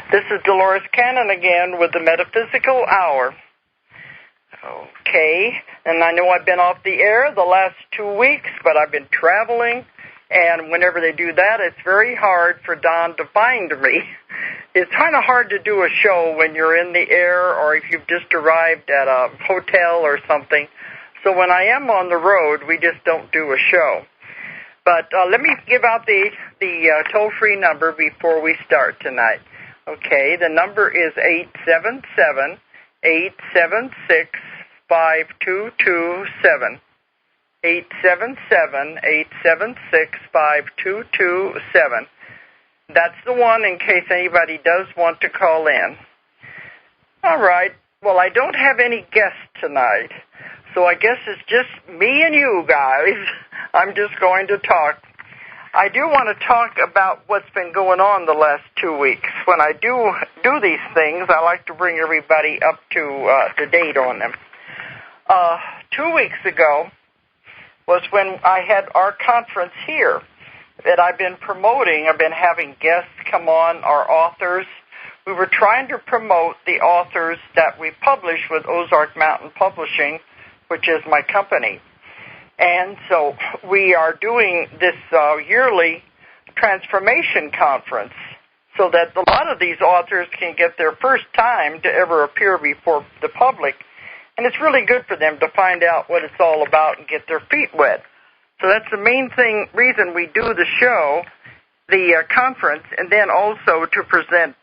This is Dolores Cannon again with the Metaphysical Hour. Okay, and I know I've been off the air the last 2 weeks, but I've been traveling, and whenever they do that, it's very hard for Don to find me. It's kind of hard to do a show when you're in the air or if you've just arrived at a hotel or something. So when I am on the road, we just don't do a show. But let me give out the toll-free number before we start tonight. Okay, the number is 877-876-5227. 877-876-5227. That's the one in case anybody does want to call in. All right, well, I don't have any guests tonight, so I guess it's just me and you guys. I'm just going to talk. I do want to talk about what's been going on the last 2 weeks. When I do these things, I like to bring everybody up to date on them. 2 weeks ago was when I had our conference here that I've been promoting. I've been having guests come on, our authors. We were trying to promote the authors that we publish with Ozark Mountain Publishing, which is my company. And so we are doing this yearly transformation conference so that a lot of these authors can get their first time to ever appear before the public. And it's really good for them to find out what it's all about and get their feet wet. So that's the main reason we do the show, the conference, and then also to present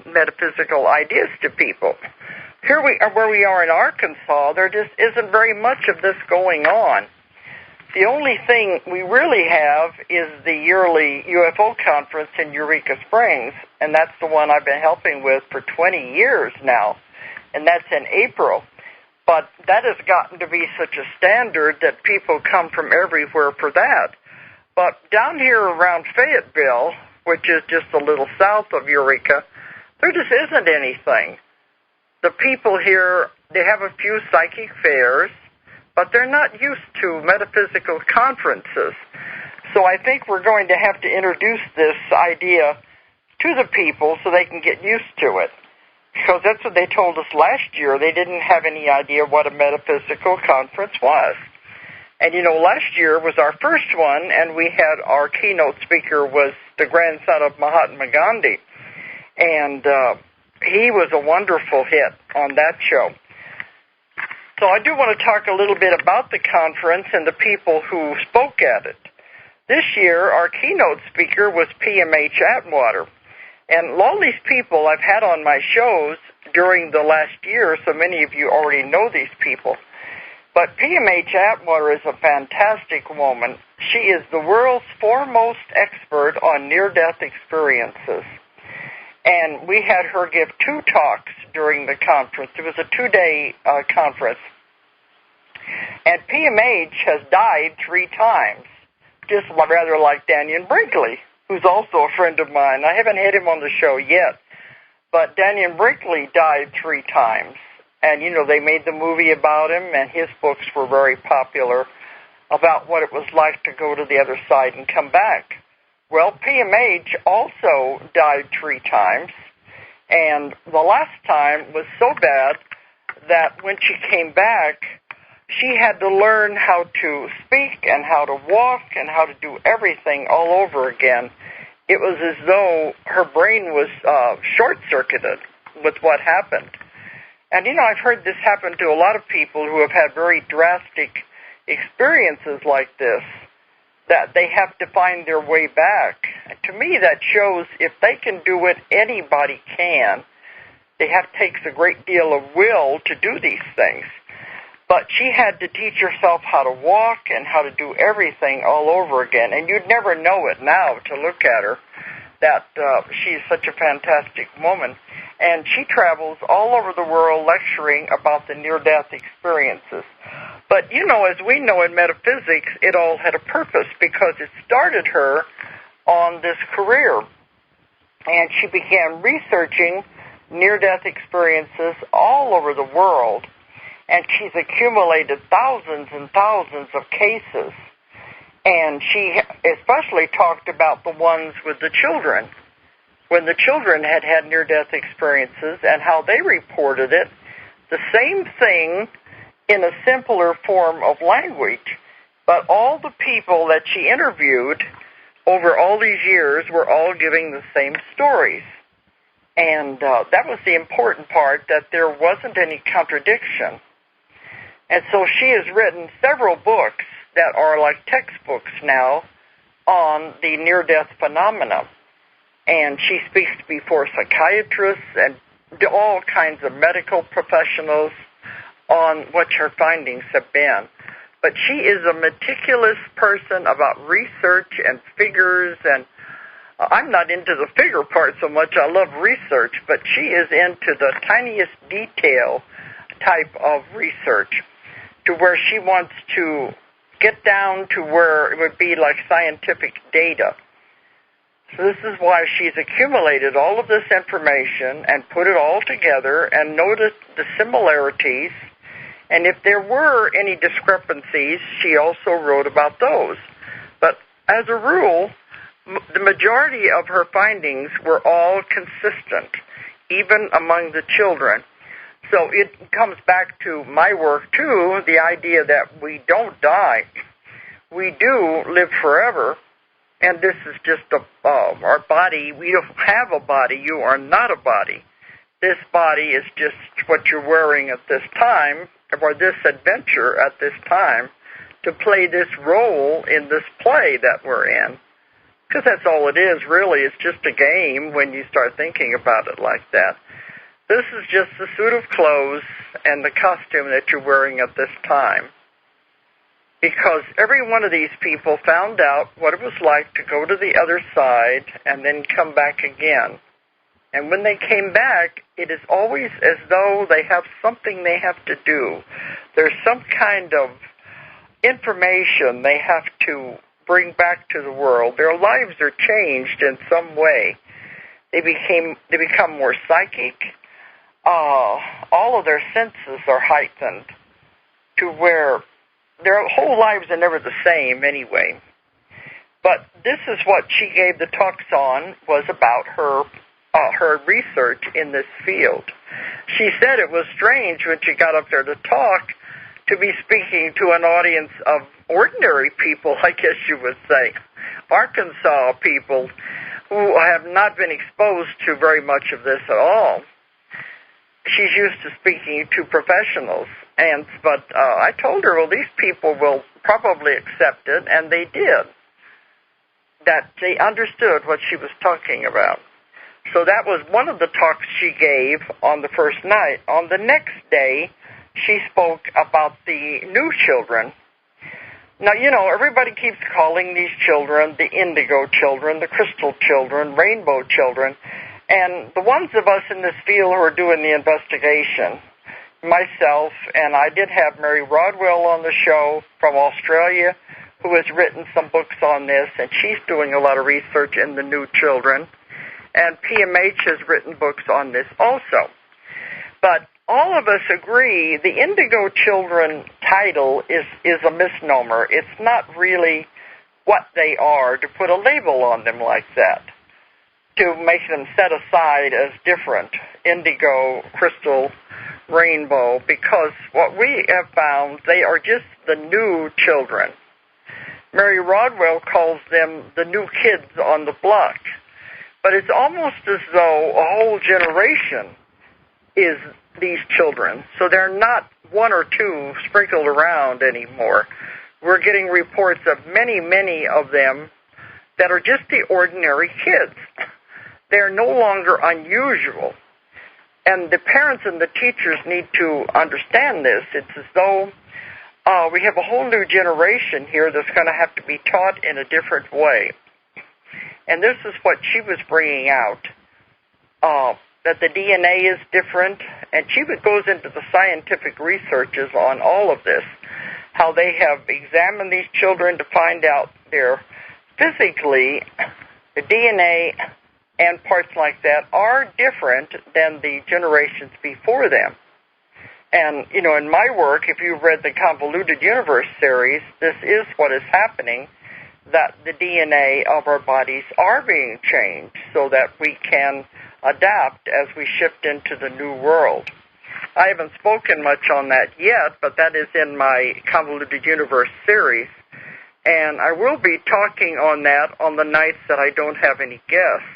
metaphysical ideas to people. Here we are, where we are in Arkansas, there just isn't very much of this going on. The only thing we really have is the yearly UFO conference in Eureka Springs, and that's the one I've been helping with for 20 years now, and that's in April. But that has gotten to be such a standard that people come from everywhere for that. But down here around Fayetteville, which is just a little south of Eureka, there just isn't anything. The people here, they have a few psychic fairs, but they're not used to metaphysical conferences. So I think we're going to have to introduce this idea to the people so they can get used to it. Because that's what they told us last year. They didn't have any idea what a metaphysical conference was. And, you know, last year was our first one, and we had our keynote speaker was the grandson of Mahatma Gandhi. And he was a wonderful hit on that show. So I do want to talk a little bit about the conference and the people who spoke at it. This year, our keynote speaker was PMH Atwater. And all these people I've had on my shows during the last year, so many of you already know these people. But PMH Atwater is a fantastic woman. She is the world's foremost expert on near-death experiences. And we had her give 2 talks during the conference. It was a 2-day conference. And PMH has died 3 times, just rather like Daniel Brinkley, who's also a friend of mine. I haven't had him on the show yet, but Daniel Brinkley died 3 times. And, you know, they made the movie about him, and his books were very popular about what it was like to go to the other side and come back. Well, PMH also died 3 times, and the last time was so bad that when she came back, she had to learn how to speak and how to walk and how to do everything all over again. It was as though her brain was short-circuited with what happened. And, you know, I've heard this happen to a lot of people who have had very drastic experiences like this, that they have to find their way back. And to me, that shows if they can do it, anybody can. It takes a great deal of will to do these things. But she had to teach herself how to walk and how to do everything all over again. And you'd never know it now to look at her, that she's such a fantastic woman. And she travels all over the world lecturing about the near-death experiences. But, you know, as we know in metaphysics, it all had a purpose because it started her on this career. And she began researching near-death experiences all over the world. And she's accumulated thousands and thousands of cases. And she especially talked about the ones with the children. when the children had had near-death experiences and how they reported it, the same thing in a simpler form of language, but all the people that she interviewed over all these years were all giving the same stories. And that was the important part, that there wasn't any contradiction. And so she has written several books that are like textbooks now on the near-death phenomena. And she speaks before psychiatrists and all kinds of medical professionals on what her findings have been. But she is a meticulous person about research and figures, and I'm not into the figure part so much. I love research, but she is into the tiniest detail type of research, to where she wants to get down to where it would be like scientific data. So this is why she's accumulated all of this information and put it all together and noticed the similarities. And if there were any discrepancies, she also wrote about those. But as a rule, the majority of her findings were all consistent, even among the children. So it comes back to my work, too, the idea that we don't die. We do live forever, and this is just our body. We don't have a body. You are not a body. This body is just what you're wearing at this time, or this adventure at this time, to play this role in this play that we're in. Because that's all it is, really. It's just a game when you start thinking about it like that. This is just the suit of clothes and the costume that you're wearing at this time. Because every one of these people found out what it was like to go to the other side and then come back again. And when they came back, it is always as though they have something they have to do. There's some kind of information they have to bring back to the world. Their lives are changed in some way. They become more psychic. All of their senses are heightened to where their whole lives are never the same anyway. But this is what she gave the talks on, was about her research in this field. She said it was strange when she got up there to talk to be speaking to an audience of ordinary people, I guess you would say, Arkansas people who have not been exposed to very much of this at all. She's used to speaking to professionals, but I told her, well, these people will probably accept it, and they did, that they understood what she was talking about. So that was one of the talks she gave on the first night. On the next day, she spoke about the new children. Now, everybody keeps calling these children the indigo children, the crystal children, rainbow children. And the ones of us in this field who are doing the investigation, myself, and I did have Mary Rodwell on the show from Australia, who has written some books on this, and she's doing a lot of research in the new children. And PMH has written books on this also. But all of us agree the indigo children title is a misnomer. It's not really what they are, to put a label on them like that, to make them set aside as different, indigo, crystal, rainbow, because what we have found, they are just the new children. Mary Rodwell calls them the new kids on the block. But it's almost as though a whole generation is these children. So they're not one or two sprinkled around anymore. We're getting reports of many, many of them that are just the ordinary kids. They're no longer unusual. And the parents and the teachers need to understand this. It's as though we have a whole new generation here that's going to have to be taught in a different way. And this is what she was bringing out, that the DNA is different. And she goes into the scientific researches on all of this, how they have examined these children to find out they're physically, the DNA and parts like that are different than the generations before them. And, in my work, if you've read the Convoluted Universe series, this is what is happening. that the DNA of our bodies are being changed so that we can adapt as we shift into the new world. I haven't spoken much on that yet, but that is in my Convoluted Universe series, and I will be talking on that on the nights that I don't have any guests.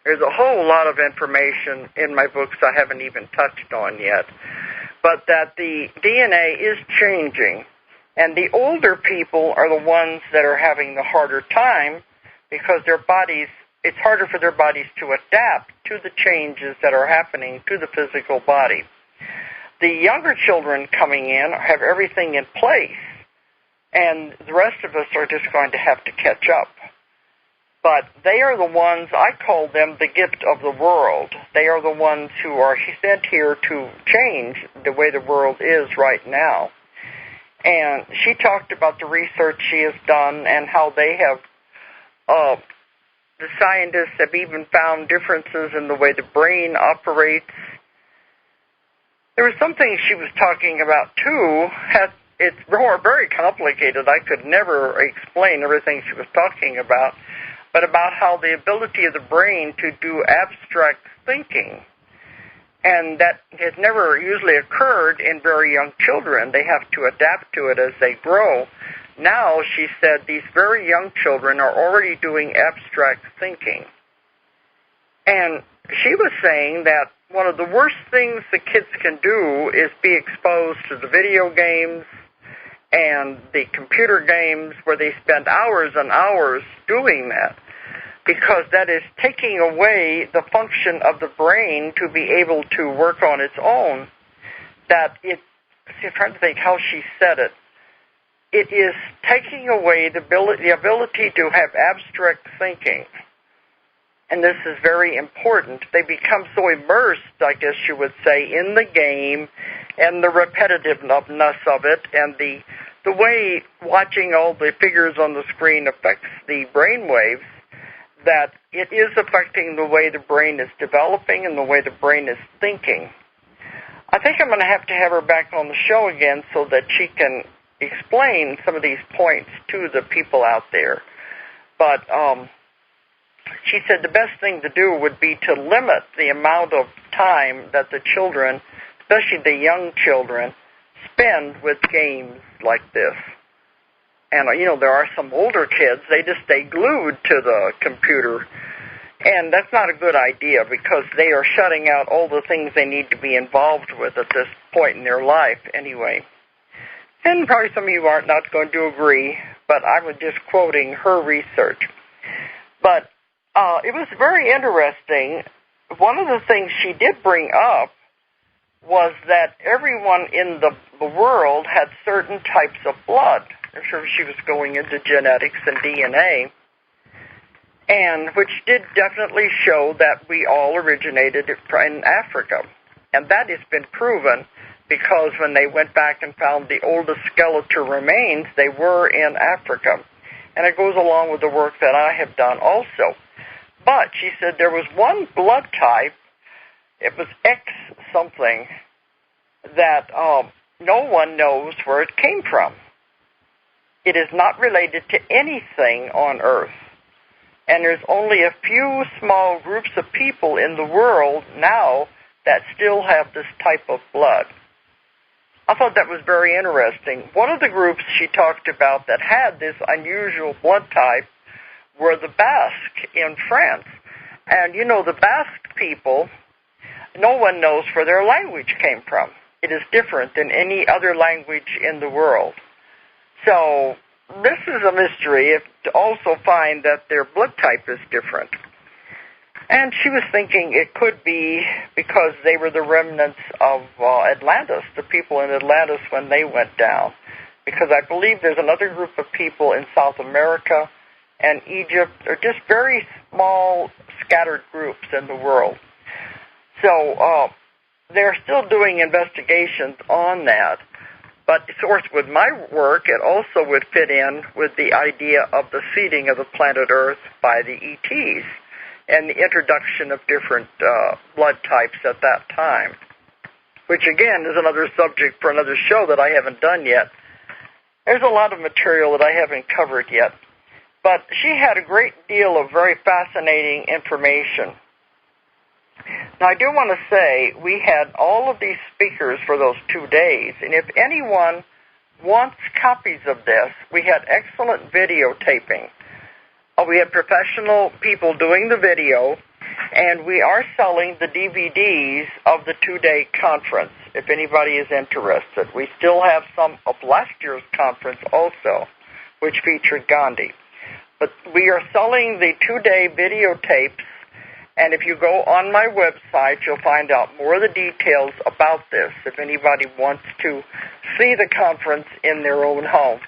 There's a whole lot of information in my books I haven't even touched on yet, but that the DNA is changing, and the older people are the ones that are having the harder time because their bodies, it's harder for their bodies to adapt to the changes that are happening to the physical body. The younger children coming in have everything in place, and the rest of us are just going to have to catch up. But they are the ones, I call them the gift of the world. They are the ones who are sent here to change the way the world is right now. And she talked about the research she has done and how they have, the scientists have even found differences in the way the brain operates. There was something she was talking about, too. It's very complicated. I could never explain everything she was talking about, but about how the ability of the brain to do abstract thinking, and that has never usually occurred in very young children. They have to adapt to it as they grow. Now, she said, these very young children are already doing abstract thinking. And she was saying that one of the worst things the kids can do is be exposed to the video games and the computer games where they spend hours and hours doing that, because that is taking away the function of the brain to be able to work on its own. I'm trying to think how she said it. It is taking away the ability to have abstract thinking. And this is very important. They become so immersed, I guess you would say, in the game and the repetitiveness of it, and the way watching all the figures on the screen affects the brain waves, that it is affecting the way the brain is developing and the way the brain is thinking. I think I'm going to have her back on the show again so that she can explain some of these points to the people out there. But she said the best thing to do would be to limit the amount of time that the children, especially the young children, spend with games like this. And, there are some older kids, they just stay glued to the computer. And that's not a good idea because they are shutting out all the things they need to be involved with at this point in their life anyway. And probably some of you are not going to agree, but I was just quoting her research. But it was very interesting. One of the things she did bring up was that everyone in the world had certain types of blood. She was going into genetics and DNA, and which did definitely show that we all originated in Africa. And that has been proven because when they went back and found the oldest skeletal remains, they were in Africa. And it goes along with the work that I have done also. But she said there was one blood type, it was X something, that no one knows where it came from. It is not related to anything on Earth. And there's only a few small groups of people in the world now that still have this type of blood. I thought that was very interesting. One of the groups she talked about that had this unusual blood type were the Basque in France. And the Basque people, no one knows where their language came from. It is different than any other language in the world. So this is a mystery to also find that their blood type is different. And she was thinking it could be because they were the remnants of Atlantis, the people in Atlantis when they went down. Because I believe there's another group of people in South America and Egypt, or just very small scattered groups in the world. So they're still doing investigations on that. But of course, with my work, it also would fit in with the idea of the seeding of the planet Earth by the ETs and the introduction of different blood types at that time, which again is another subject for another show that I haven't done yet. There's a lot of material that I haven't covered yet. But she had a great deal of very fascinating information. Now, I do want to say we had all of these speakers for those 2 days, and if anyone wants copies of this, we had excellent videotaping. We had professional people doing the video, and we are selling the DVDs of the 2-day conference, if anybody is interested. We still have some of last year's conference also, which featured Gandhi. But we are selling the 2-day videotapes, and if you go on my website, you'll find out more of the details about this, if anybody wants to see the conference in their own home.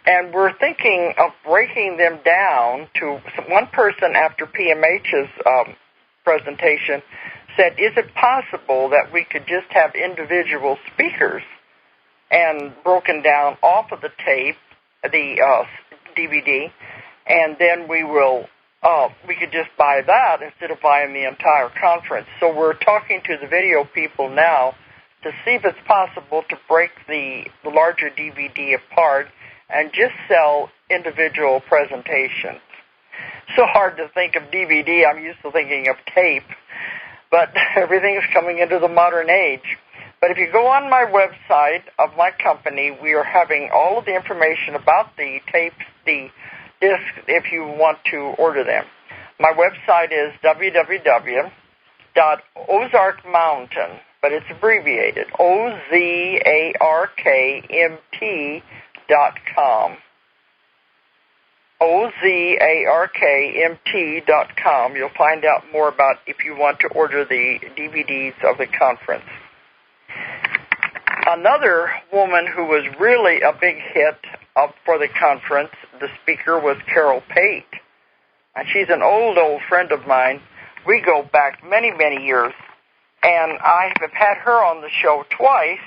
And we're thinking of breaking them down to one person after PMH's presentation said, is it possible that we could just have individual speakers and broken down off of the tape, the DVD, and then we could just buy that instead of buying the entire conference. So we're talking to the video people now to see if it's possible to break the larger DVD apart and just sell individual presentations. So hard to think of DVD. I'm used to thinking of tape, but everything is coming into the modern age. But if you go on my website of my company, we are having all of the information about the tapes, the discs, if you want to order them. My website is www.ozarkmountain, but it's abbreviated, OZARKMT.com. OZARKMT.com. You'll find out more about if you want to order the DVDs of the conference. Another woman who was really a big hit for the conference, the speaker was Carol Pate. And she's an old friend of mine. We go back many, many years. And I have had her on the show twice.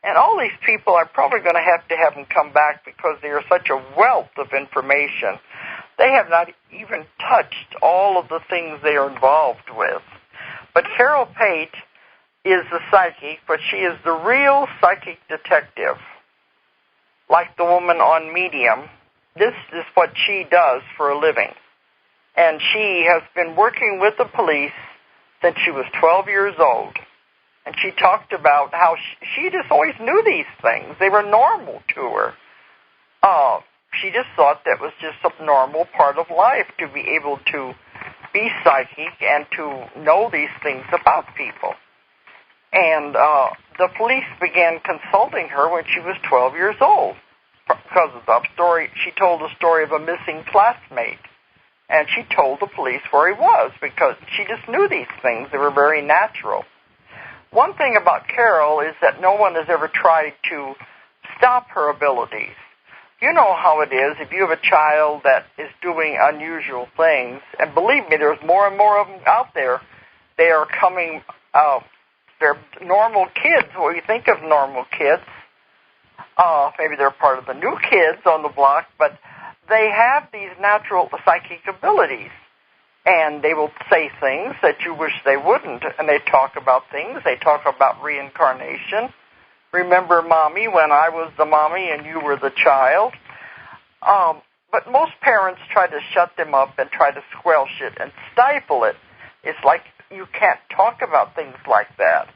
And all these people, I'm probably going to have them come back because they are such a wealth of information. They have not even touched all of the things they are involved with. But Carol Pate is the psychic, but she is the real psychic detective. Like the woman on Medium, this is what she does for a living. And she has been working with the police since she was 12 years old. And she talked about how she just always knew these things. They were normal to her. She just thought that was just a normal part of life to be able to be psychic and to know these things about people. And the police began consulting her when she was 12 years old because of the story. She told the story of a missing classmate. And she told the police where he was because she just knew these things. They were very natural. One thing about Carol is that no one has ever tried to stop her abilities. You know how it is if you have a child that is doing unusual things, and believe me, there's more and more of them out there. They are coming out. They're normal kids, what you think of normal kids. Maybe they're part of the new kids on the block, but they have these natural psychic abilities. And they will say things that you wish they wouldn't. And they talk about things. They talk about reincarnation. Remember, Mommy, when I was the mommy and you were the child? But most parents try to shut them up and try to squelch it and stifle it. It's like you can't talk about things like that.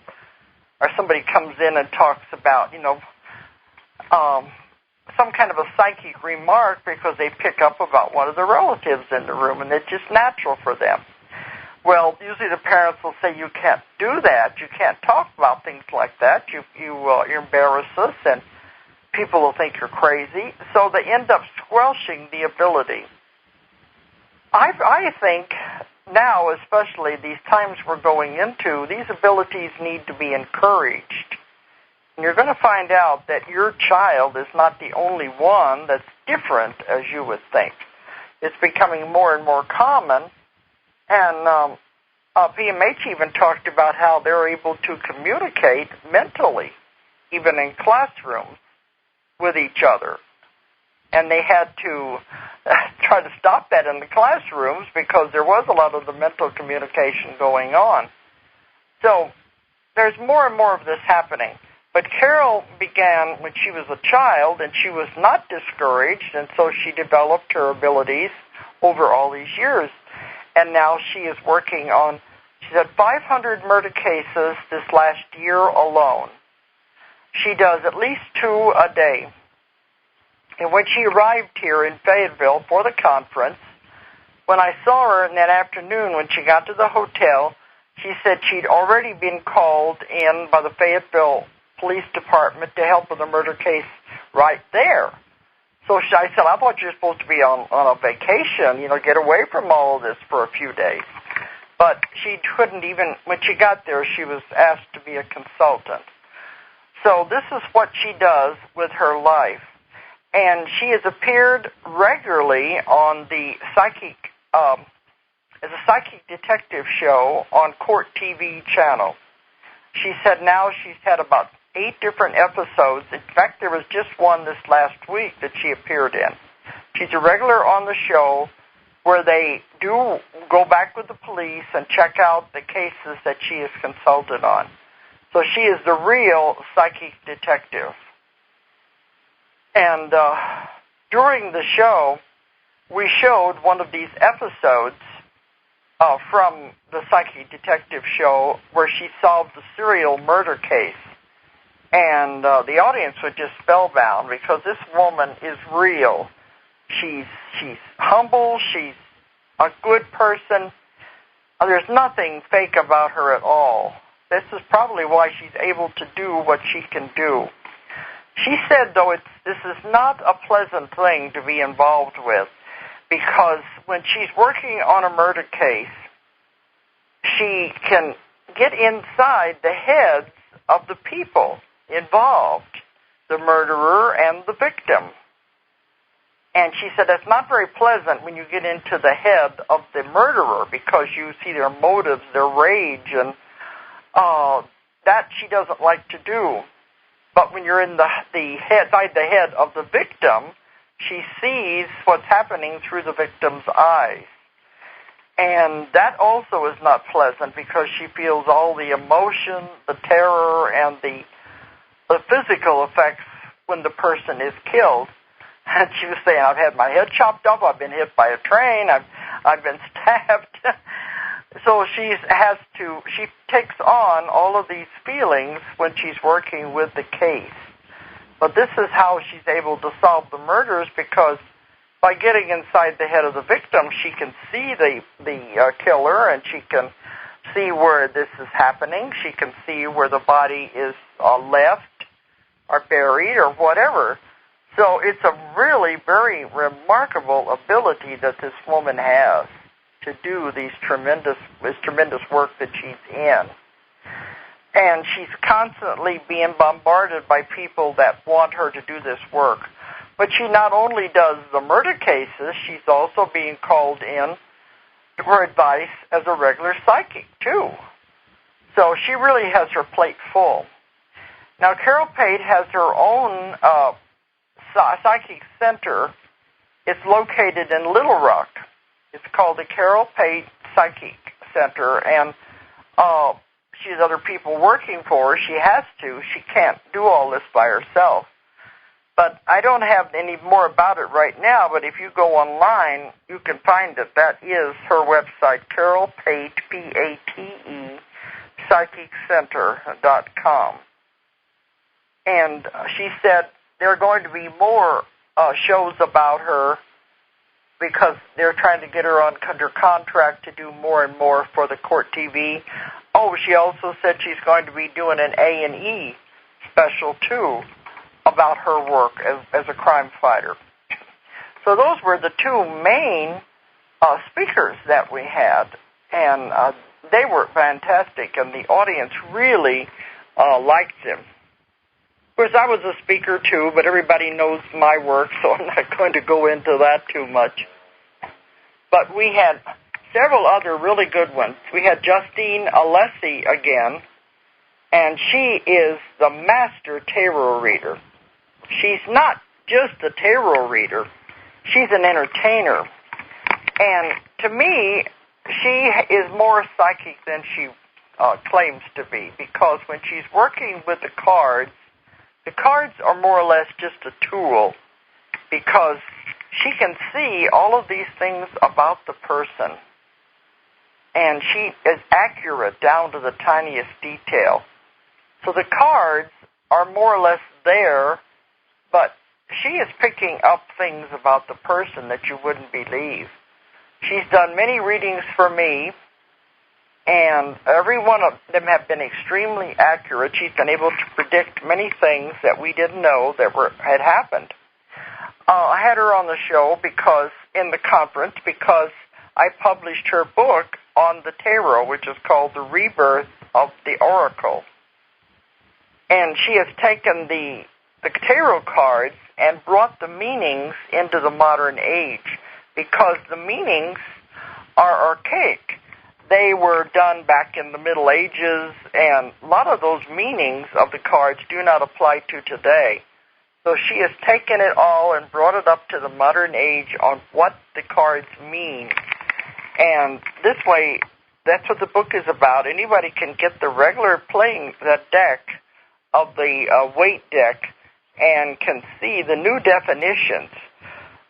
Or somebody comes in and talks about, some kind of a psychic remark because they pick up about one of the relatives in the room, and it's just natural for them. Well, usually the parents will say, you can't do that. You can't talk about things like that. You embarrass us, and people will think you're crazy. So they end up squelching the ability. I think now, especially these times we're going into, these abilities need to be encouraged. And you're going to find out that your child is not the only one that's different as you would think. It's becoming more and more common. And PMH even talked about how they're able to communicate mentally, even in classrooms, with each other. And they had to try to stop that in the classrooms because there was a lot of the mental communication going on. So there's more and more of this happening. But Carol began when she was a child, and she was not discouraged, and so she developed her abilities over all these years. And now she is working on, she's had 500 murder cases this last year alone. She does at least 2 a day. And when she arrived here in Fayetteville for the conference, when I saw her in that afternoon when she got to the hotel, she said she'd already been called in by the Fayetteville Police Department to help with a murder case right there. So I said, I thought you were supposed to be on a vacation, get away from all of this for a few days. But she couldn't even, when she got there, she was asked to be a consultant. So this is what she does with her life. And she has appeared regularly on the as a psychic detective show on Court TV channel. She said now she's had about 8 different episodes. In fact, there was just one this last week that she appeared in. She's a regular on the show where they do go back with the police and check out the cases that she has consulted on. So she is the real psychic detective. And during the show, we showed one of these episodes from the psychic detective show where she solved the serial murder case. And the audience was just spellbound because this woman is real. She's humble. She's a good person. There's nothing fake about her at all. This is probably why she's able to do what she can do. She said, though, this is not a pleasant thing to be involved with, because when she's working on a murder case, she can get inside the heads of the people involved, the murderer and the victim. And she said that's not very pleasant when you get into the head of the murderer, because you see their motives, their rage, and that she doesn't like to do. But when you're in inside the head of the victim, she sees what's happening through the victim's eyes. And that also is not pleasant because she feels all the emotion, the terror, and the physical effects when the person is killed. And she was saying, I've had my head chopped off, I've been hit by a train, I've been stabbed. So she takes on all of these feelings when she's working with the case. But this is how she's able to solve the murders, because by getting inside the head of the victim, she can see the killer, and she can see where this is happening. She can see where the body is left or buried or whatever. So it's a really very remarkable ability that this woman has to do this tremendous work that she's in. And she's constantly being bombarded by people that want her to do this work. But she not only does the murder cases, she's also being called in for advice as a regular psychic, too. So she really has her plate full. Now, Carol Pate has her own psychic center. It's located in Little Rock. It's called the Carol Pate Psychic Center, and she has other people working for her. She has to. She can't do all this by herself. But I don't have any more about it right now, but if you go online, you can find it. That is her website, Carol Pate, P-A-T-E, PsychicCenter.com. And she said there are going to be more shows about her because they're trying to get her under contract to do more and more for the Court TV. Oh, she also said she's going to be doing an A&E special, too, about her work as a crime fighter. So those were the 2 main speakers that we had, and they were fantastic, and the audience really liked them. Of course, I was a speaker, too, but everybody knows my work, so I'm not going to go into that too much. But we had several other really good ones. We had Justine Alessi again, and she is the master tarot reader. She's not just a tarot reader. She's an entertainer. And to me, she is more psychic than she claims to be, because when she's working with the cards, The cards are more or less just a tool because she can see all of these things about the person, and she is accurate down to the tiniest detail. So the cards are more or less there, but she is picking up things about the person that you wouldn't believe. She's done many readings for me, and every one of them have been extremely accurate. She's been able to predict many things that we didn't know that had happened. I had her on the show in the conference because I published her book on the tarot, which is called The Rebirth of the Oracle. And she has taken the tarot cards and brought the meanings into the modern age because the meanings are archaic. They were done back in the Middle Ages, and a lot of those meanings of the cards do not apply to today. So she has taken it all and brought it up to the modern age on what the cards mean. And this way, that's what the book is about. Anybody can get the regular playing that deck of the weight deck and can see the new definitions.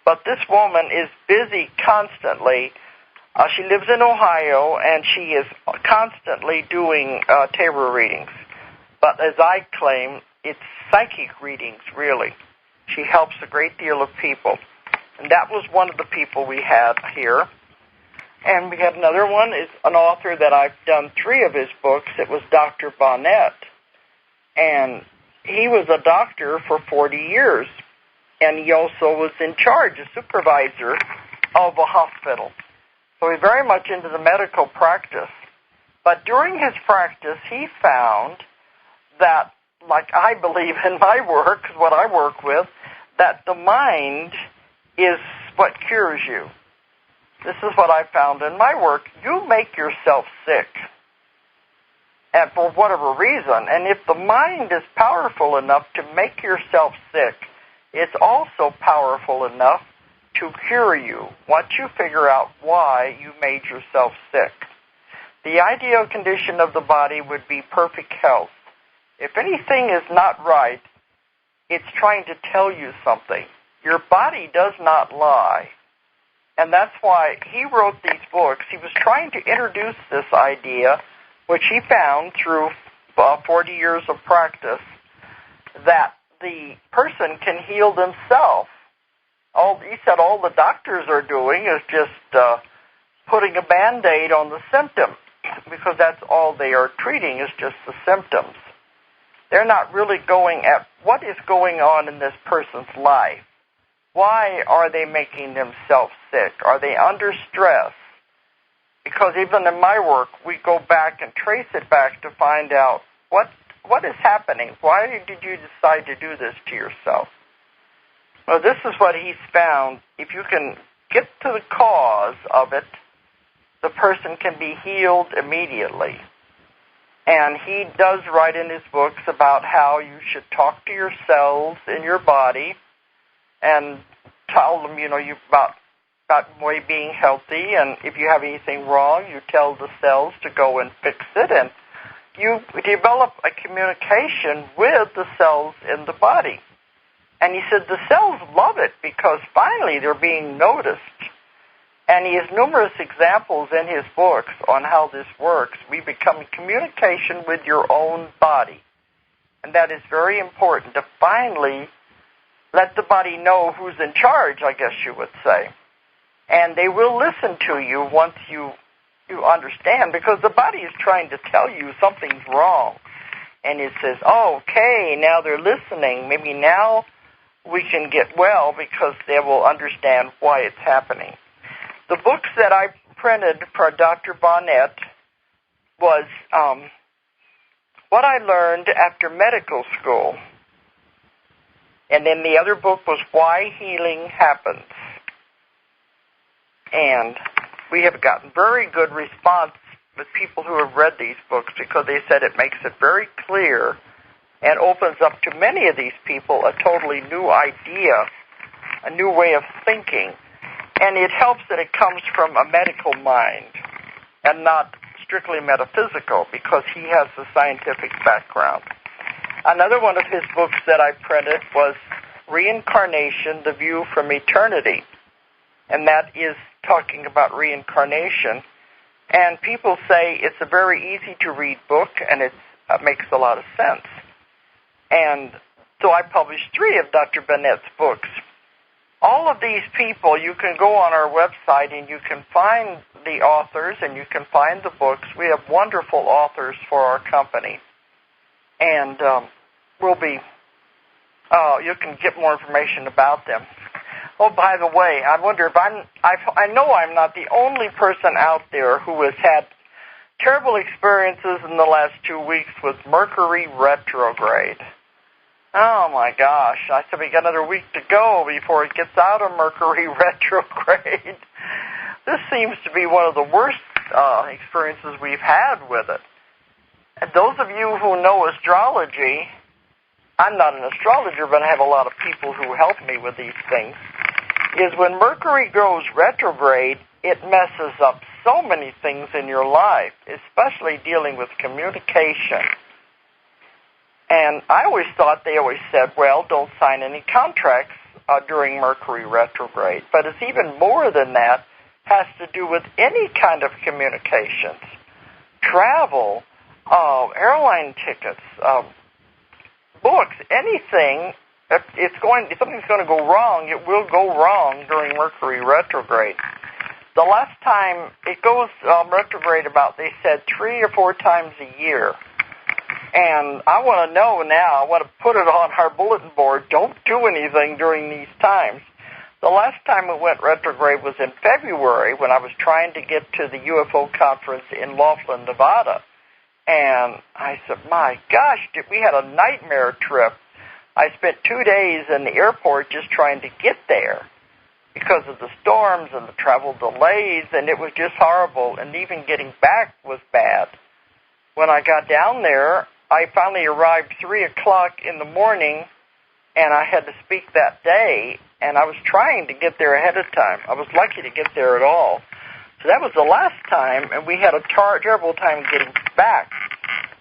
But this woman is busy constantly. She lives in Ohio, and she is constantly doing tarot readings. But as I claim, it's psychic readings, really. She helps a great deal of people. And that was one of the people we had here. And we had another one, is an author that I've done 3 of his books. It was Dr. Bonnet. And he was a doctor for 40 years. And he also was in charge, a supervisor of a hospital. So he's very much into the medical practice. But during his practice, he found that, like I believe in my work, what I work with, that the mind is what cures you. This is what I found in my work. You make yourself sick, and for whatever reason. And if the mind is powerful enough to make yourself sick, it's also powerful enough to cure you once you figure out why you made yourself sick. The ideal condition of the body would be perfect health. If anything is not right, it's trying to tell you something. Your body does not lie. And that's why he wrote these books. He was trying to introduce this idea, which he found through 40 years of practice, that the person can heal themselves. He said all the doctors are doing is just putting a Band-Aid on the symptom, because that's all they are treating is just the symptoms. They're not really going at what is going on in this person's life. Why are they making themselves sick? Are they under stress? Because even in my work, we go back and trace it back to find out what is happening. Why did you decide to do this to yourself? Well, this is what he's found. If you can get to the cause of it, the person can be healed immediately. And he does write in his books about how you should talk to your cells in your body and tell them, about being healthy. And if you have anything wrong, you tell the cells to go and fix it. And you develop a communication with the cells in the body. And he said the cells love it because finally they're being noticed. And he has numerous examples in his books on how this works. We become in communication with your own body. And that is very important to finally let the body know who's in charge, I guess you would say. And they will listen to you once you understand, because the body is trying to tell you something's wrong. And it says, oh, okay, now they're listening. Maybe now we can get well because they will understand why it's happening. The books that I printed for Dr. Bonnet was what I learned after medical school. And then the other book was Why Healing Happens. And we have gotten very good response with people who have read these books because they said it makes it very clear and opens up to many of these people a totally new idea, a new way of thinking. And it helps that it comes from a medical mind and not strictly metaphysical, because he has the scientific background. Another one of his books that I printed was Reincarnation, The View from Eternity. And that is talking about reincarnation. And people say it's a very easy-to-read book, and it makes a lot of sense. And so I published 3 of Dr. Bennett's books. All of these people, you can go on our website and you can find the authors and you can find the books. We have wonderful authors for our company. And you can get more information about them. Oh, by the way, I wonder if I know I'm not the only person out there who has had terrible experiences in the last 2 weeks with Mercury retrograde. Oh, my gosh. I said we got another week to go before it gets out of Mercury retrograde. This seems to be one of the worst experiences we've had with it. And those of you who know astrology, I'm not an astrologer, but I have a lot of people who help me with these things, is when Mercury goes retrograde, it messes up so many things in your life, especially dealing with communication. And I always thought they always said, well, don't sign any contracts during Mercury retrograde. But it's even more than that. It has to do with any kind of communications, travel, airline tickets, books, anything. If something's going to go wrong, it will go wrong during Mercury retrograde. The last time it goes retrograde about, they said, 3 or 4 times a year. And I want to know now, I want to put it on our bulletin board, don't do anything during these times. The last time it went retrograde was in February when I was trying to get to the UFO conference in Laughlin, Nevada. And I said, my gosh, we had a nightmare trip. I spent 2 days in the airport just trying to get there because of the storms and the travel delays, and it was just horrible. And even getting back was bad. When I got down there, I finally arrived 3 o'clock in the morning, and I had to speak that day, and I was trying to get there ahead of time. I was lucky to get there at all. So that was the last time, and we had a terrible time getting back.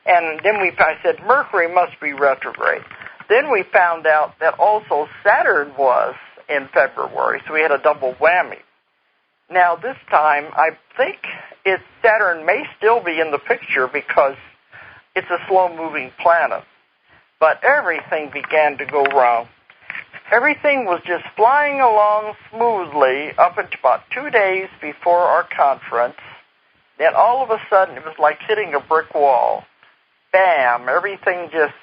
And then I said, Mercury must be retrograde. Then we found out that also Saturn was in February, so we had a double whammy. Now this time, I think Saturn may still be in the picture because it's a slow-moving planet. But everything began to go wrong. Everything was just flying along smoothly up until about 2 days before our conference. Then all of a sudden, it was like hitting a brick wall. Bam! Everything just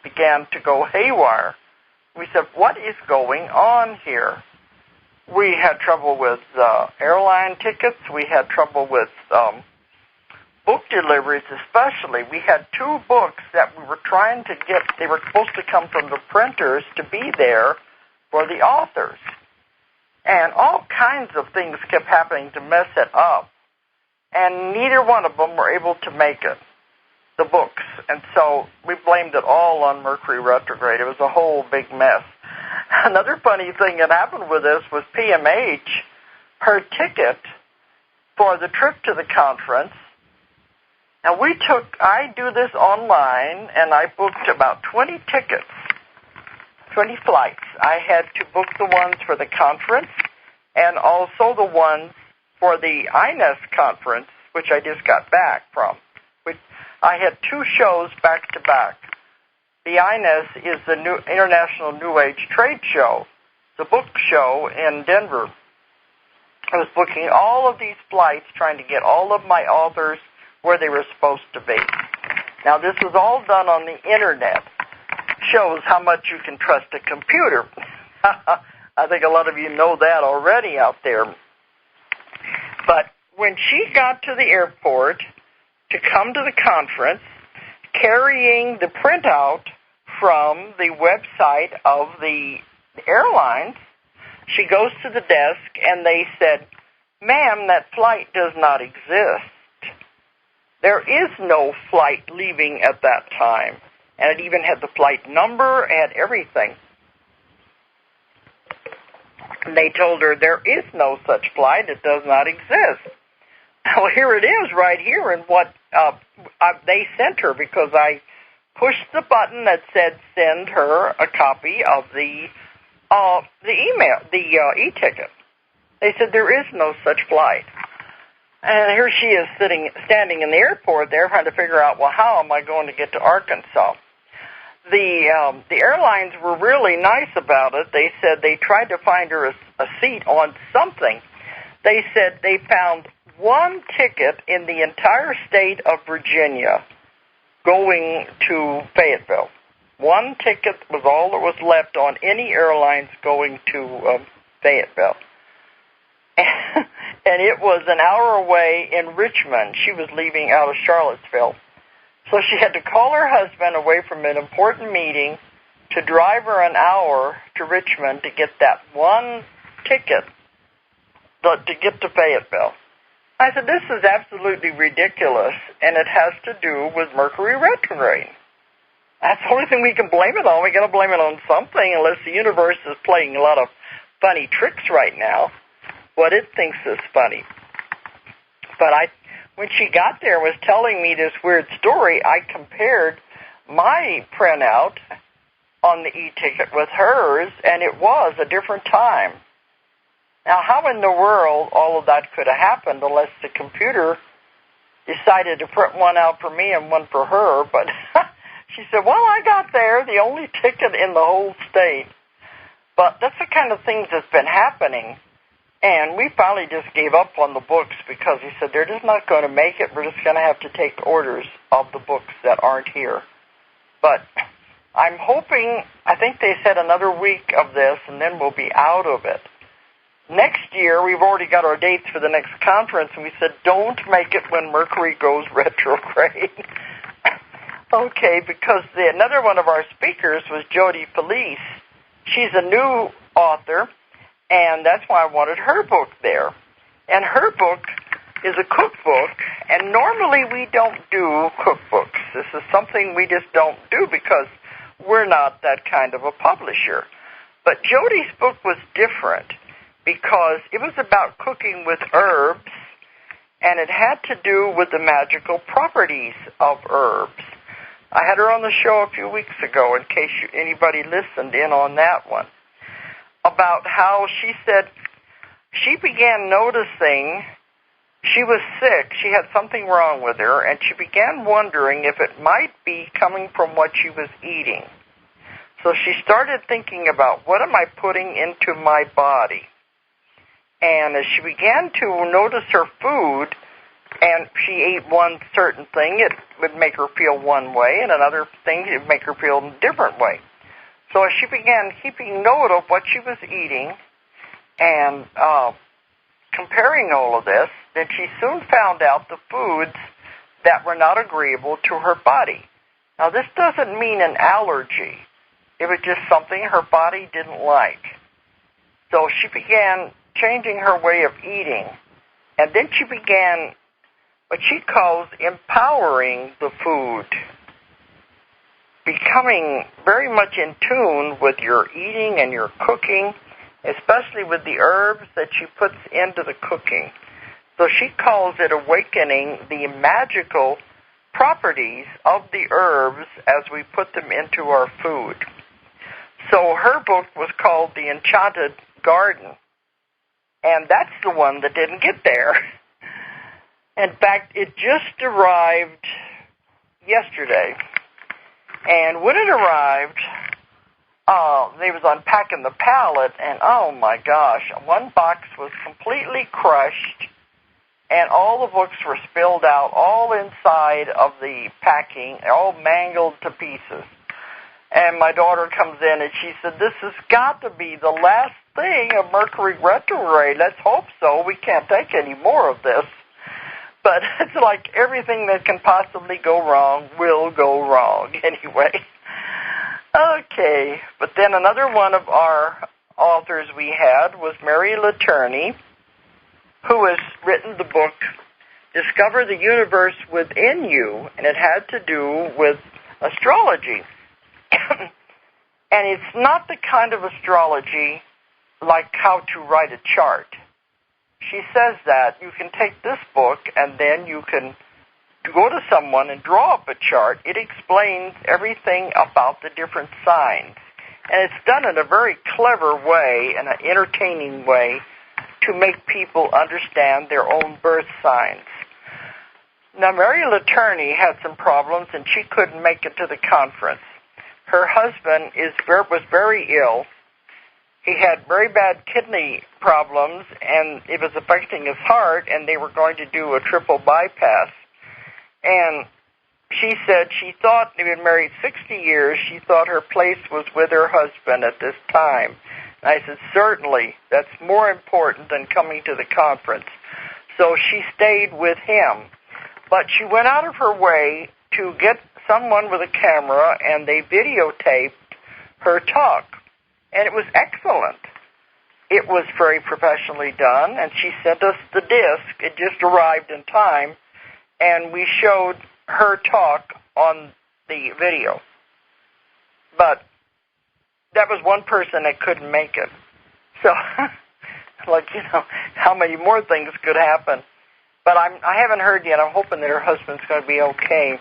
began to go haywire. We said, what is going on here? We had trouble with airline tickets. We had trouble with book deliveries especially. We had 2 books that we were trying to get. They were supposed to come from the printers to be there for the authors. And all kinds of things kept happening to mess it up. And neither one of them were able to make it, the books. And so we blamed it all on Mercury retrograde. It was a whole big mess. Another funny thing that happened with this was PMH, her ticket for the trip to the conference. Now I do this online, and I booked about 20 tickets, 20 flights. I had to book the ones for the conference and also the ones for the INES conference, which I just got back from. I had 2 shows back to back. The INES is the International New Age Trade Show, the book show in Denver. I was booking all of these flights, trying to get all of my authors where they were supposed to be. Now, this was all done on the Internet. Shows how much you can trust a computer. I think a lot of you know that already out there. But when she got to the airport to come to the conference, carrying the printout from the website of the airlines, she goes to the desk and they said, ma'am, that flight does not exist. There is no flight leaving at that time. And it even had the flight number and everything. And they told her there is no such flight. It does not exist. Well, here it is right here in what they sent her, because I pushed the button that said send her a copy of the email, the e-ticket. They said there is no such flight. And here she is standing in the airport there trying to figure out, well, how am I going to get to Arkansas? The airlines were really nice about it. They said they tried to find her a seat on something. They said they found one ticket in the entire state of Virginia going to Fayetteville. One ticket was all that was left on any airlines going to Fayetteville. And it was an hour away in Richmond. She was leaving out of Charlottesville. So she had to call her husband away from an important meeting to drive her an hour to Richmond to get that one ticket to get to Fayetteville. I said, this is absolutely ridiculous, and it has to do with Mercury retrograde. That's the only thing we can blame it on. We got to blame it on something, unless the universe is playing a lot of funny tricks right now. What it thinks is funny. But when she got there and was telling me this weird story, I compared my printout on the e-ticket with hers, and it was a different time. Now, how in the world all of that could have happened unless the computer decided to print one out for me and one for her? But she said, well, I got there, the only ticket in the whole state. But that's the kind of things that's been happening. And we finally just gave up on the books because he said, they're just not going to make it. We're just going to have to take orders of the books that aren't here. But I'm hoping, I think they said another week of this, and then we'll be out of it. Next year, we've already got our dates for the next conference, and we said, don't make it when Mercury goes retrograde. Okay, because another one of our speakers was Jody Felice. She's a new author, and that's why I wanted her book there. And her book is a cookbook, and normally we don't do cookbooks. This is something we just don't do because we're not that kind of a publisher. But Jody's book was different because it was about cooking with herbs, and it had to do with the magical properties of herbs. I had her on the show a few weeks ago, in case anybody listened in on that one, about how she said she began noticing she was sick. She had something wrong with her, and she began wondering if it might be coming from what she was eating. So she started thinking about, what am I putting into my body? And as she began to notice her food, and she ate one certain thing, it would make her feel one way, and another thing, it would make her feel a different way. So as she began keeping note of what she was eating and comparing all of this, then she soon found out the foods that were not agreeable to her body. Now, this doesn't mean an allergy. It was just something her body didn't like. So she began changing her way of eating, and then she began what she calls empowering the food, becoming very much in tune with your eating and your cooking, especially with the herbs that she puts into the cooking. So she calls it awakening the magical properties of the herbs as we put them into our food. So her book was called The Enchanted Garden, and that's the one that didn't get there. In fact, it just arrived yesterday. And when it arrived, they was unpacking the pallet, and oh my gosh, one box was completely crushed, and all the books were spilled out, all inside of the packing, all mangled to pieces. And my daughter comes in, and she said, this has got to be the last thing of Mercury retrograde. Let's hope so. We can't take any more of this. But it's like everything that can possibly go wrong will go wrong anyway. Okay, but then another one of our authors we had was Mary Laterney, who has written the book Discover the Universe Within You, and it had to do with astrology. And it's not the kind of astrology like how to write a chart. She says that you can take this book and then you can go to someone and draw up a chart, it explains everything about the different signs. And it's done in a very clever way and an entertaining way to make people understand their own birth signs. Now, Mary Laterney had some problems, and she couldn't make it to the conference. Her husband was very ill. He had very bad kidney problems, and it was affecting his heart, and they were going to do a triple bypass. And she said she thought, they'd been married 60 years, she thought her place was with her husband at this time. And I said, certainly, that's more important than coming to the conference. So she stayed with him. But she went out of her way to get someone with a camera, and they videotaped her talk. And it was excellent. It was very professionally done, and she sent us the disc. It just arrived in time, and we showed her talk on the video. But that was one person that couldn't make it. So, how many more things could happen? But I haven't heard yet. I'm hoping that her husband's going to be okay.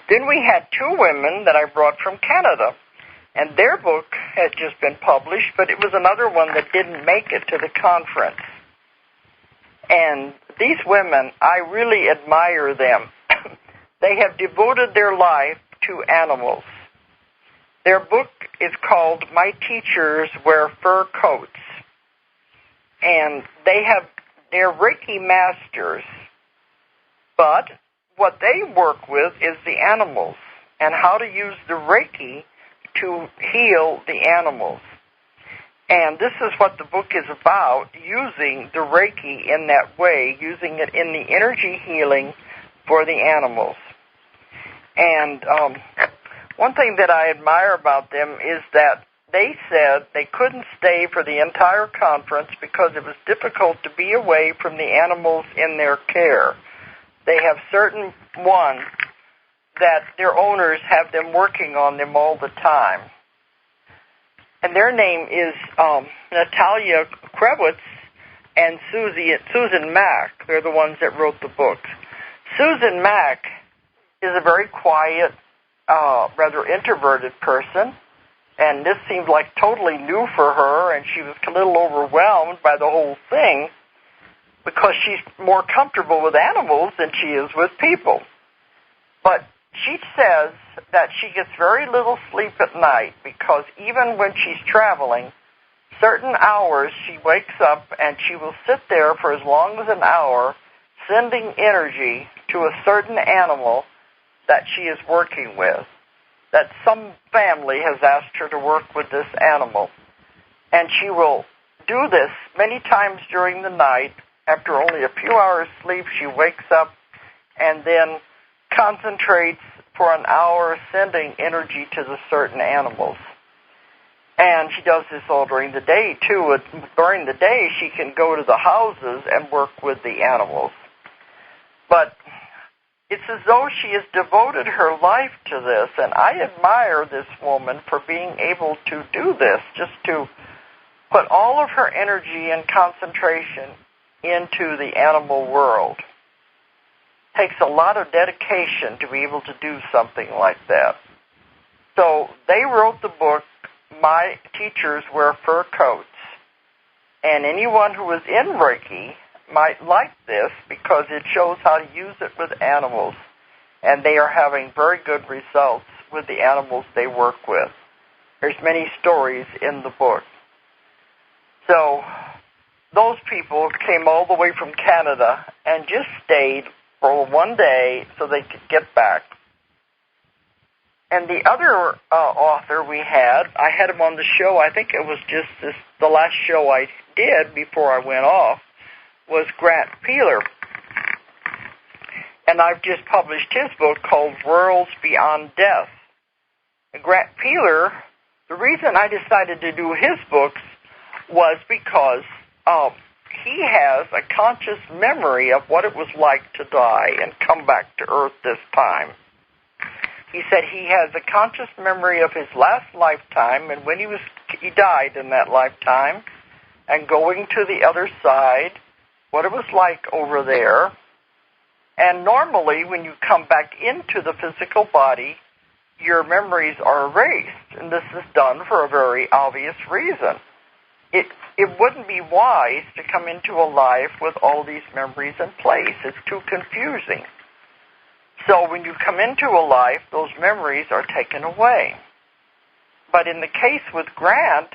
Then we had two women that I brought from Canada, and their book had just been published, but it was another one that didn't make it to the conference. And these women, I really admire them. They have devoted their life to animals. Their book is called My Teachers Wear Fur Coats. And they're Reiki masters. But what they work with is the animals and how to use the Reiki to heal the animals. And this is what the book is about, using the Reiki in that way, using it in the energy healing for the animals. And one thing that I admire about them is that they said they couldn't stay for the entire conference because it was difficult to be away from the animals in their care. They have certain ones that their owners have them working on them all the time. And their name is Natalia Krebitz and Susan Mack. They're the ones that wrote the book. Susan Mack is a very quiet, rather introverted person, and this seemed like totally new for her, and she was a little overwhelmed by the whole thing because she's more comfortable with animals than she is with people. But she says that she gets very little sleep at night because even when she's traveling, certain hours she wakes up and she will sit there for as long as an hour sending energy to a certain animal that she is working with, that some family has asked her to work with this animal. And she will do this many times during the night. After only a few hours sleep, she wakes up and then concentrates for an hour sending energy to the certain animals. And she does this all during the day, too. During the day, she can go to the houses and work with the animals. But it's as though she has devoted her life to this, and I admire this woman for being able to do this, just to put all of her energy and concentration into the animal world. It takes a lot of dedication to be able to do something like that. So they wrote the book, My Teachers Wear Fur Coats, and anyone who is in Reiki might like this because it shows how to use it with animals, and they are having very good results with the animals they work with. There's many stories in the book. So those people came all the way from Canada and just stayed for one day so they could get back. And the other author we had, I had him on the show, I think it was just the last show I did before I went off, was Grant Peeler. And I've just published his book called Worlds Beyond Death. And Grant Peeler, the reason I decided to do his books was because he has a conscious memory of what it was like to die and come back to Earth this time. He said he has a conscious memory of his last lifetime and when he died in that lifetime and going to the other side, what it was like over there, And normally, when you come back into the physical body, your memories are erased, and this is done for a very obvious reason. It wouldn't be wise to come into a life with all these memories in place. It's too confusing. So when you come into a life, those memories are taken away. But in the case with Grant,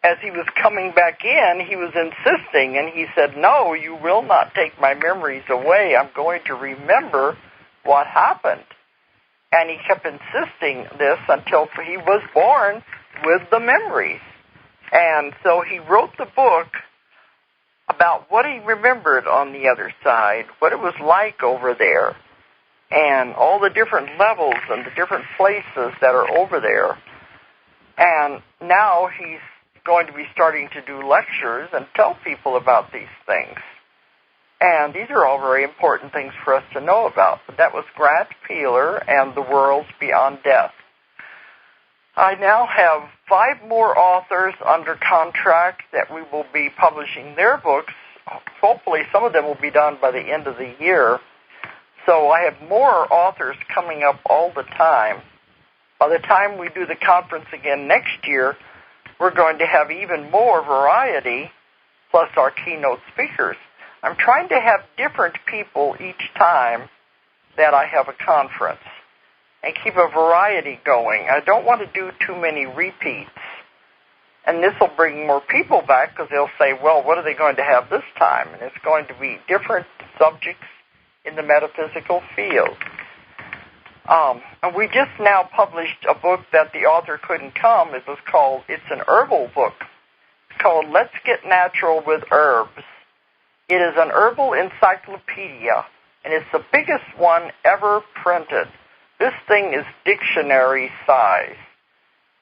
as he was coming back in, he was insisting, and he said, no, you will not take my memories away. I'm going to remember what happened. And he kept insisting this until he was born with the memories. And so he wrote the book about what he remembered on the other side, what it was like over there, and all the different levels and the different places that are over there. And now he's going to be starting to do lectures and tell people about these things. And these are all very important things for us to know about. But that was Grant Peeler and The Worlds Beyond Death. I now have 5 more authors under contract that we will be publishing their books. Hopefully some of them will be done by the end of the year. So I have more authors coming up all the time. By the time we do the conference again next year, we're going to have even more variety, plus our keynote speakers. I'm trying to have different people each time that I have a conference and keep a variety going. I don't want to do too many repeats. And this will bring more people back because they'll say, well, what are they going to have this time? And it's going to be different subjects in the metaphysical field. And we just now published a book that the author couldn't come. It's an herbal book. It's called Let's Get Natural with Herbs. It is an herbal encyclopedia, and it's the biggest one ever printed. This thing is dictionary size.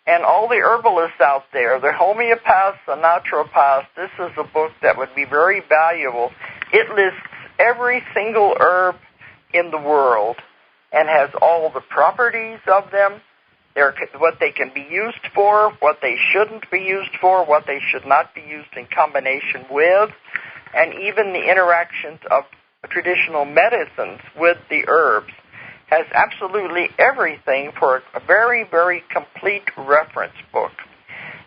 And all the herbalists out there, the homeopaths, the naturopaths, this is a book that would be very valuable. It lists every single herb in the world and has all the properties of them, what they can be used for, what they shouldn't be used for, what they should not be used in combination with, and even the interactions of traditional medicines with the herbs. Has absolutely everything for a very, very complete reference book.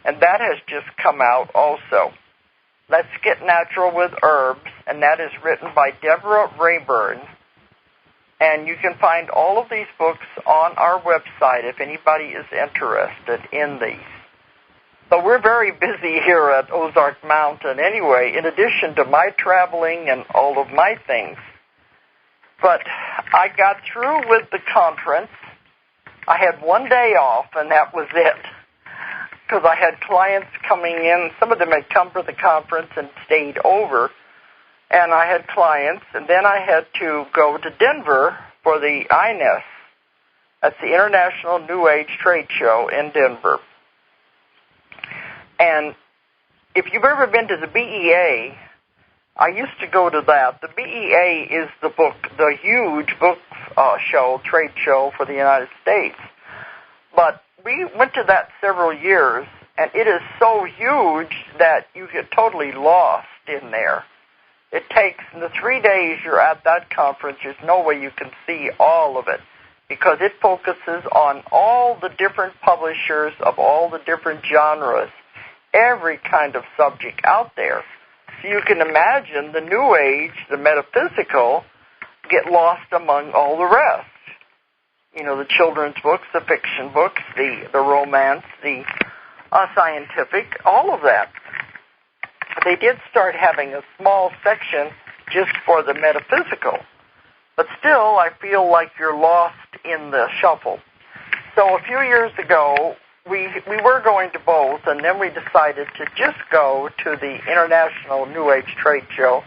And that has just come out also. Let's Get Natural with Herbs, and that is written by Deborah Rayburn. And you can find all of these books on our website if anybody is interested in these. So we're very busy here at Ozark Mountain anyway, in addition to my traveling and all of my things. But I got through with the conference. I had one day off, and that was it, because I had clients coming in. Some of them had come for the conference and stayed over, and I had clients. And then I had to go to Denver for the INES. That's the International New Age Trade Show in Denver. And if you've ever been to the BEA, I used to go to that. The BEA is the huge book trade show for the United States. But we went to that several years, and it is so huge that you get totally lost in there. It takes, in the 3 days you're at that conference, there's no way you can see all of it, because it focuses on all the different publishers of all the different genres, every kind of subject out there. So you can imagine the New Age, the metaphysical, get lost among all the rest. You know, the children's books, the fiction books, the romance, the scientific, all of that. They did start having a small section just for the metaphysical. But still, I feel like you're lost in the shuffle. So a few years ago, we were going to both, and then we decided to just go to the International New Age Trade Show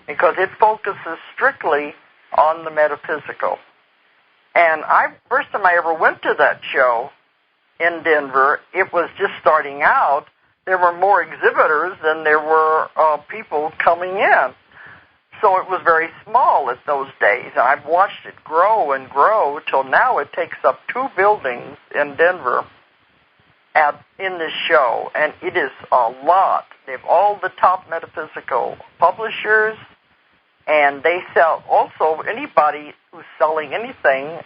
because it focuses strictly on the metaphysical. And first time I ever went to that show in Denver, it was just starting out. There were more exhibitors than there were people coming in. So it was very small at those days. And I've watched it grow and grow till now it takes up 2 buildings in Denver in this show, and it is a lot. They have all the top metaphysical publishers And they sell also anybody who's selling anything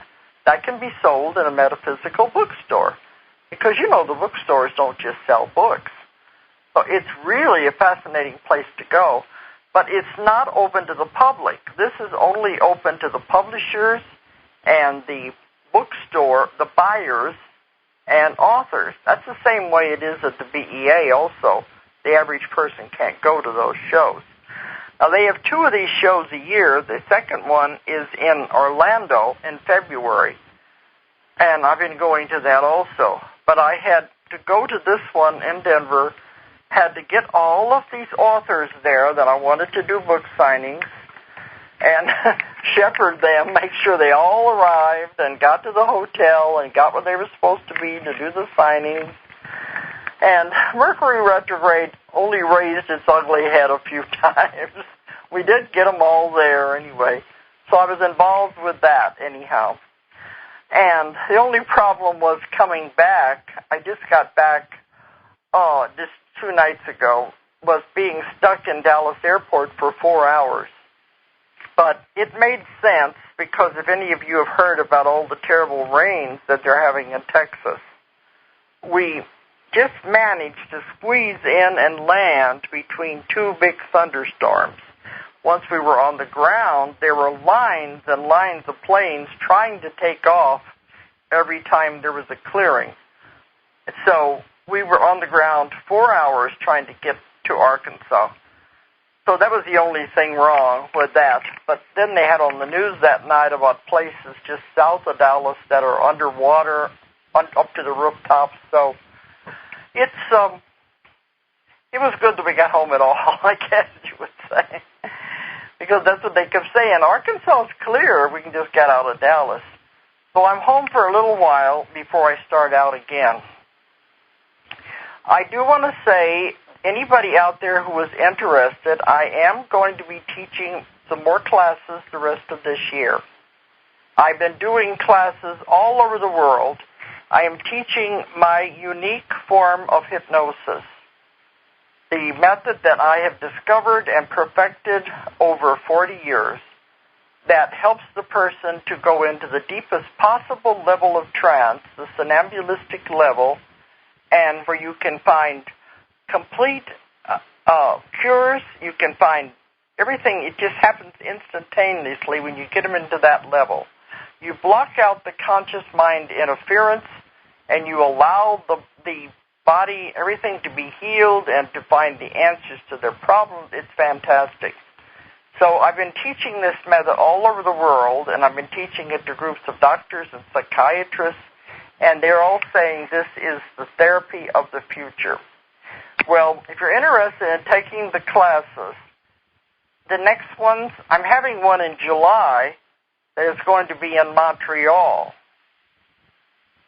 that can be sold in a metaphysical bookstore. Because, you know, the bookstores don't just sell books. So it's really a fascinating place to go. But it's not open to the public. This is only open to the publishers and the bookstore, the buyers, and authors. That's the same way it is at the BEA also. The average person can't go to those shows. Now, they have 2 of these shows a year. The second one is in Orlando in February, and I've been going to that also. But I had to go to this one in Denver, had to get all of these authors there that I wanted to do book signings, and shepherd them, make sure they all arrived and got to the hotel and got where they were supposed to be to do the signings. And Mercury retrograde only raised its ugly head a few times. We did get them all there anyway. So I was involved with that anyhow. And the only problem was coming back. I just got back just 2 nights ago, was being stuck in Dallas Airport for 4 hours. But it made sense because if any of you have heard about all the terrible rains that they're having in Texas, we just managed to squeeze in and land between 2 big thunderstorms. Once we were on the ground, there were lines and lines of planes trying to take off every time there was a clearing. So we were on the ground 4 hours trying to get to Arkansas. So that was the only thing wrong with that. But then they had on the news that night about places just south of Dallas that are underwater up to the rooftops. So it was good that we got home at all, I guess you would say. Because that's what they kept saying. Arkansas is clear. We can just get out of Dallas. So I'm home for a little while before I start out again. I do want to say, anybody out there who is interested, I am going to be teaching some more classes the rest of this year. I've been doing classes all over the world. I am teaching my unique form of hypnosis, the method that I have discovered and perfected over 40 years that helps the person to go into the deepest possible level of trance, the somnambulistic level, and where you can find complete cures, you can find everything. It just happens instantaneously when you get them into that level. You block out the conscious mind interference, and you allow the body, everything to be healed and to find the answers to their problems. It's fantastic. So I've been teaching this method all over the world, and I've been teaching it to groups of doctors and psychiatrists, and they're all saying this is the therapy of the future. Well, if you're interested in taking the classes, the next ones, I'm having one in July that is going to be in Montreal,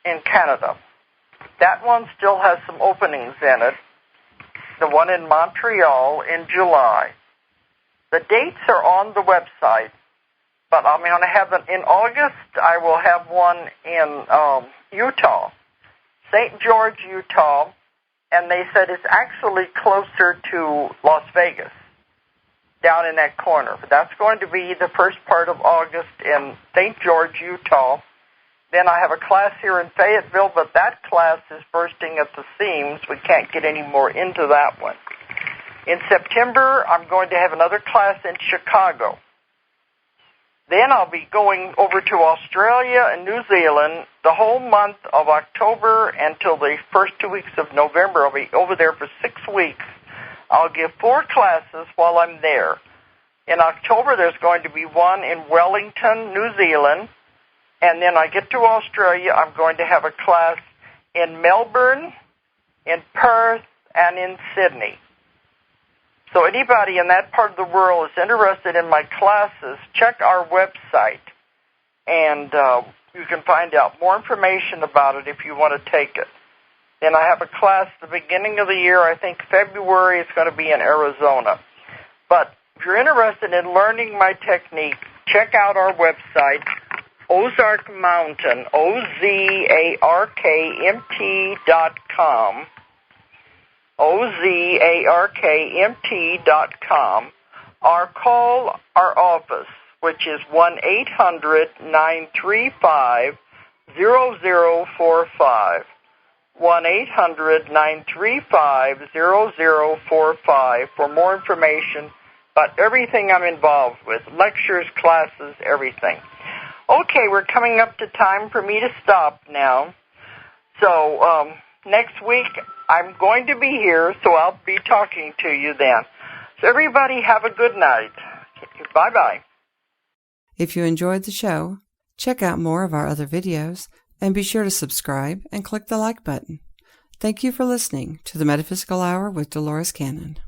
in Canada. That one still has some openings in it, the one in Montreal in July. The dates are on the website, but I'm going to have it in August. I will have one in Utah, St. George, Utah, and they said it's actually closer to Las Vegas, down in that corner. But that's going to be the first part of August in St. George, Utah. Then I have a class here in Fayetteville, but that class is bursting at the seams. We can't get any more into that one. In September, I'm going to have another class in Chicago. Then I'll be going over to Australia and New Zealand the whole month of October until the first 2 weeks of November. I'll be over there for 6 weeks. I'll give 4 classes while I'm there. In October, there's going to be one in Wellington, New Zealand. And then I get to Australia, I'm going to have a class in Melbourne, in Perth, and in Sydney. So anybody in that part of the world is interested in my classes, check our website, and you can find out more information about it if you want to take it. Then I have a class at the beginning of the year, I think February, it's going to be in Arizona. But if you're interested in learning my technique, check out our website, Ozark Mountain, OZARKMT.com, OZARKMT.com, or call our office, which is 1-800-935-0045. 1-800-935-0045 for more information about everything I'm involved with, lectures, classes, everything. Okay, we're coming up to time for me to stop now. So next week I'm going to be here, so I'll be talking to you then. So everybody have a good night. Bye-bye. If you enjoyed the show, check out more of our other videos and be sure to subscribe and click the like button. Thank you for listening to the Metaphysical Hour with Dolores Cannon.